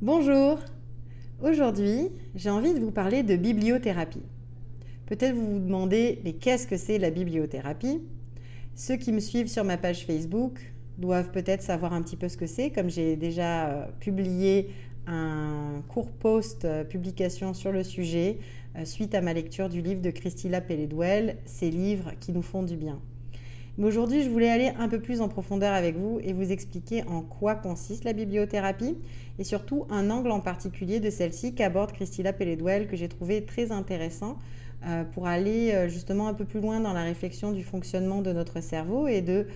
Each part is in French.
Bonjour! Aujourd'hui, j'ai envie de vous parler de bibliothérapie. Peut-être vous vous demandez, mais qu'est-ce que c'est la bibliothérapie? Ceux qui me suivent sur ma page Facebook doivent peut-être savoir un petit peu ce que c'est, comme j'ai déjà publié un court post publication sur le sujet suite à ma lecture du livre de Christilla Pelledwell, Ces livres qui nous font du bien. Mais aujourd'hui, je voulais aller un peu plus en profondeur avec vous et vous expliquer en quoi consiste la bibliothérapie et surtout un angle en particulier de celle-ci qu'aborde Christilla Pelledwell que j'ai trouvé très intéressant pour aller justement un peu plus loin dans la réflexion du fonctionnement de notre cerveau et de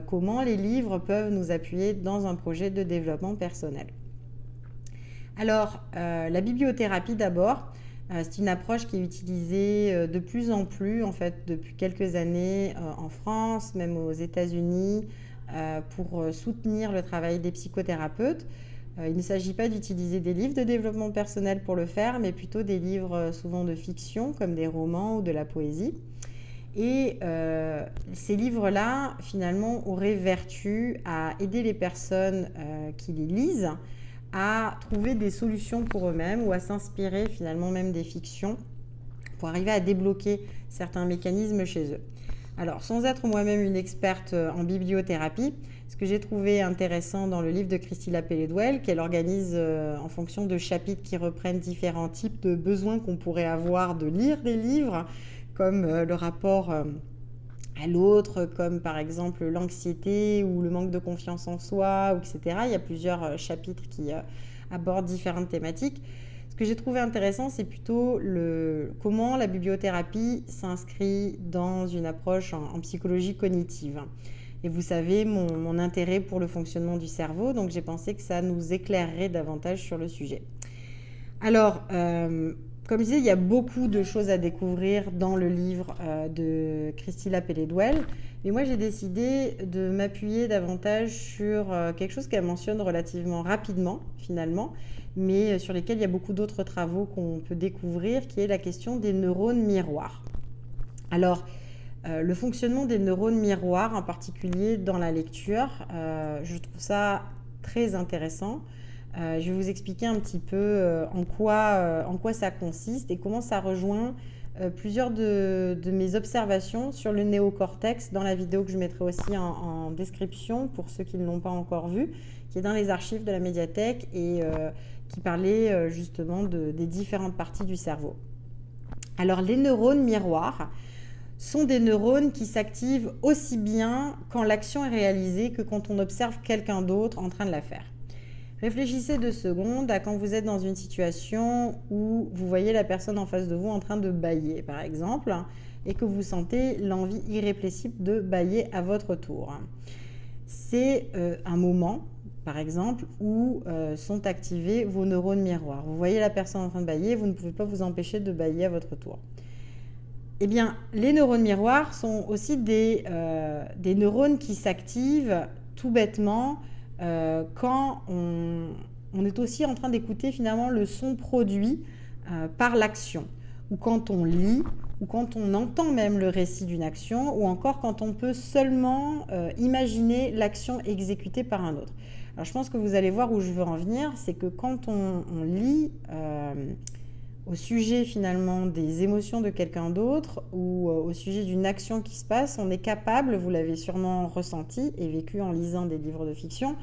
comment les livres peuvent nous appuyer dans un projet de développement personnel. Alors, la bibliothérapie d'abord, c'est une approche qui est utilisée de plus en plus, en fait, depuis quelques années en France, même aux États-Unis, pour soutenir le travail des psychothérapeutes. Il ne s'agit pas d'utiliser des livres de développement personnel pour le faire, mais plutôt des livres souvent de fiction, comme des romans ou de la poésie. Et ces livres-là, finalement, auraient vertu à aider les personnes qui les lisent à trouver des solutions pour eux-mêmes ou à s'inspirer finalement même des fictions pour arriver à débloquer certains mécanismes chez eux. Alors, sans être moi-même une experte en bibliothérapie, ce que j'ai trouvé intéressant dans le livre de Christilla Pelledwell, qu'elle organise en fonction de chapitres qui reprennent différents types de besoins qu'on pourrait avoir de lire des livres, comme le rapport à l'autre, comme par exemple l'anxiété ou le manque de confiance en soi, etc. Il y a plusieurs chapitres qui abordent différentes thématiques. Ce que j'ai trouvé intéressant, c'est plutôt comment la bibliothérapie s'inscrit dans une approche en psychologie cognitive. Et vous savez mon intérêt pour le fonctionnement du cerveau, donc j'ai pensé que ça nous éclairerait davantage sur le sujet. Alors, comme je disais, il y a beaucoup de choses à découvrir dans le livre de Christilla Pelledwell. Mais moi, j'ai décidé de m'appuyer davantage sur quelque chose qu'elle mentionne relativement rapidement, finalement, mais sur lesquels il y a beaucoup d'autres travaux qu'on peut découvrir, qui est la question des neurones miroirs. Alors, le fonctionnement des neurones miroirs, en particulier dans la lecture, je trouve ça très intéressant. Je vais vous expliquer un petit peu en quoi ça consiste et comment ça rejoint plusieurs de mes observations sur le néocortex dans la vidéo que je mettrai aussi en description pour ceux qui ne l'ont pas encore vue, qui est dans les archives de la médiathèque et qui parlait justement des différentes parties du cerveau. Alors, les neurones miroirs sont des neurones qui s'activent aussi bien quand l'action est réalisée que quand on observe quelqu'un d'autre en train de la faire. Réfléchissez 2 secondes à quand vous êtes dans une situation où vous voyez la personne en face de vous en train de bâiller, par exemple, et que vous sentez l'envie irrépressible de bâiller à votre tour. C'est un moment, par exemple, où sont activés vos neurones miroirs. Vous voyez la personne en train de bâiller, vous ne pouvez pas vous empêcher de bâiller à votre tour. Eh bien, les neurones miroirs sont aussi des neurones qui s'activent tout bêtement quand on est aussi en train d'écouter finalement le son produit par l'action, ou quand on lit, ou quand on entend même le récit d'une action, ou encore quand on peut seulement imaginer l'action exécutée par un autre. Alors je pense que vous allez voir où je veux en venir, c'est que quand on lit au sujet finalement des émotions de quelqu'un d'autre ou au sujet d'une action qui se passe, on est capable, vous l'avez sûrement ressenti et vécu en lisant des livres de fiction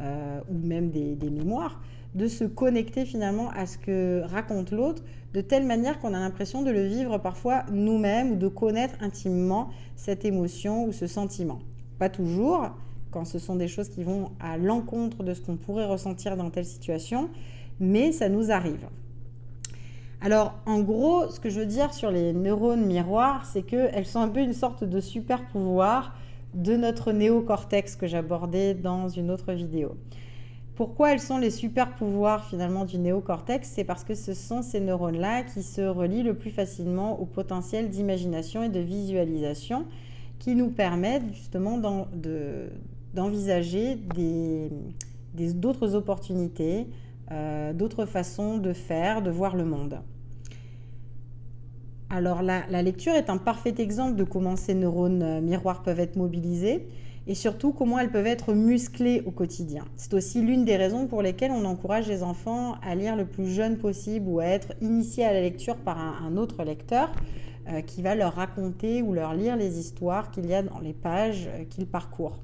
ou même des mémoires, de se connecter finalement à ce que raconte l'autre de telle manière qu'on a l'impression de le vivre parfois nous-mêmes ou de connaître intimement cette émotion ou ce sentiment. Pas toujours, quand ce sont des choses qui vont à l'encontre de ce qu'on pourrait ressentir dans telle situation, mais ça nous arrive. Alors, en gros, ce que je veux dire sur les neurones miroirs, c'est qu'elles sont un peu une sorte de super pouvoir de notre néocortex que j'abordais dans une autre vidéo. Pourquoi elles sont les super pouvoirs finalement du néocortex? C'est parce que ce sont ces neurones-là qui se relient le plus facilement au potentiel d'imagination et de visualisation qui nous permettent justement d'envisager d'autres opportunités, d'autres façons de faire, de voir le monde. Alors la lecture est un parfait exemple de comment ces neurones miroirs peuvent être mobilisés et surtout comment elles peuvent être musclées au quotidien. C'est aussi l'une des raisons pour lesquelles on encourage les enfants à lire le plus jeune possible ou à être initiés à la lecture par un autre lecteur qui va leur raconter ou leur lire les histoires qu'il y a dans les pages qu'ils parcourent.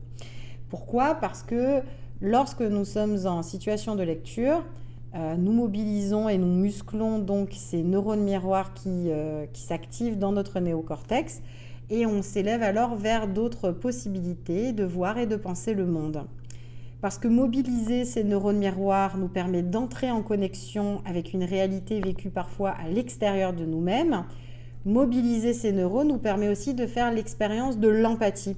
Pourquoi ? Parce que lorsque nous sommes en situation de lecture, nous mobilisons et nous musclons donc ces neurones miroirs qui s'activent dans notre néocortex et on s'élève alors vers d'autres possibilités de voir et de penser le monde. Parce que mobiliser ces neurones miroirs nous permet d'entrer en connexion avec une réalité vécue parfois à l'extérieur de nous-mêmes. Mobiliser ces neurones nous permet aussi de faire l'expérience de l'empathie.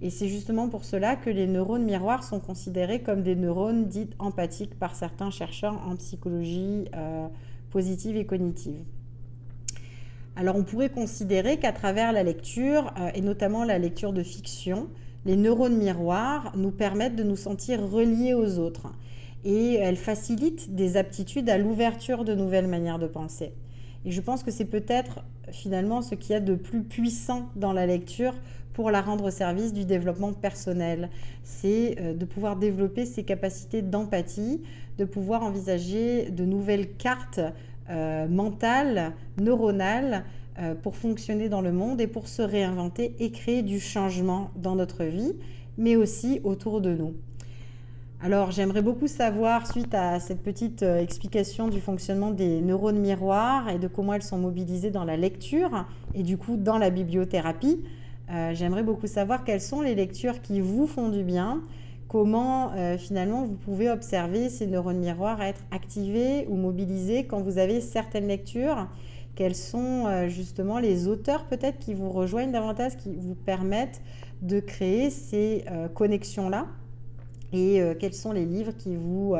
Et c'est justement pour cela que les neurones miroirs sont considérés comme des neurones dites empathiques par certains chercheurs en psychologie positive et cognitive. Alors on pourrait considérer qu'à travers la lecture, et notamment la lecture de fiction, les neurones miroirs nous permettent de nous sentir reliés aux autres et elles facilitent des aptitudes à l'ouverture de nouvelles manières de penser. Et je pense que c'est peut-être finalement ce qu'il y a de plus puissant dans la lecture pour la rendre au service du développement personnel. C'est de pouvoir développer ses capacités d'empathie, de pouvoir envisager de nouvelles cartes mentales, neuronales, pour fonctionner dans le monde et pour se réinventer et créer du changement dans notre vie, mais aussi autour de nous. Alors, j'aimerais beaucoup savoir, suite à cette petite explication du fonctionnement des neurones miroirs et de comment elles sont mobilisées dans la lecture et du coup dans la bibliothérapie, j'aimerais beaucoup savoir quelles sont les lectures qui vous font du bien, comment finalement vous pouvez observer ces neurones miroirs être activés ou mobilisés quand vous avez certaines lectures. Quels sont justement les auteurs peut-être qui vous rejoignent davantage, qui vous permettent de créer ces connexions-là et quels sont les livres qui vous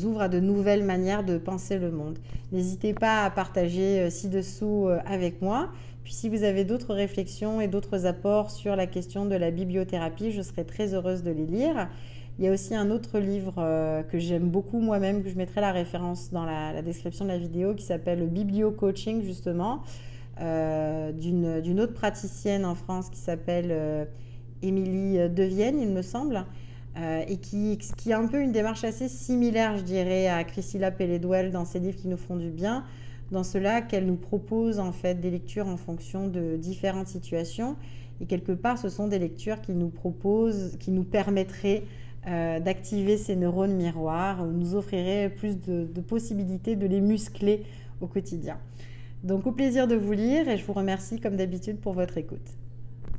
ouvrent à de nouvelles manières de penser le monde. N'hésitez pas à partager ci-dessous avec moi. Puis si vous avez d'autres réflexions et d'autres apports sur la question de la bibliothérapie, je serai très heureuse de les lire. Il y a aussi un autre livre que j'aime beaucoup moi-même, que je mettrai la référence dans la description de la vidéo, qui s'appelle le Biblio-Coaching justement, d'une autre praticienne en France qui s'appelle Émilie Devienne, il me semble, et qui a un peu une démarche assez similaire, je dirais, à Christilla Pelledwell dans ses livres qui nous font du bien, dans cela qu'elle nous propose en fait des lectures en fonction de différentes situations, et quelque part ce sont des lectures qui nous permettraient d'activer ces neurones miroirs, nous offriraient plus de possibilités de les muscler au quotidien. Donc au plaisir de vous lire et je vous remercie comme d'habitude pour votre écoute.